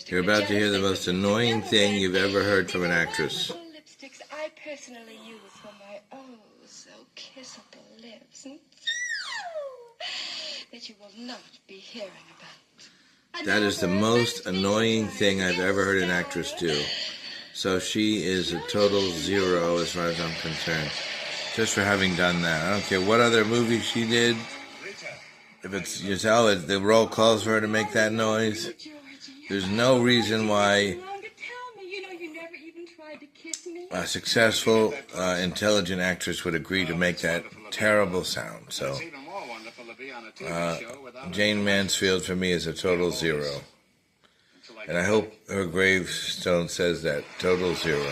You're about to hear the most annoying thing you've ever heard from an actress. Lipsticks I personally use for my oh so kissable lips that you will not be hearing about. That is the most annoying thing I've ever heard an actress do. So she is a total zero as far as I'm concerned. Just for having done that. I don't care what other movie she did. If it's Giselle, the role calls for her to make that noise. There's no reason why a successful, intelligent actress would agree to make that terrible sound. So, Jayne Mansfield for me is a total zero. And I hope her gravestone says that, total zero.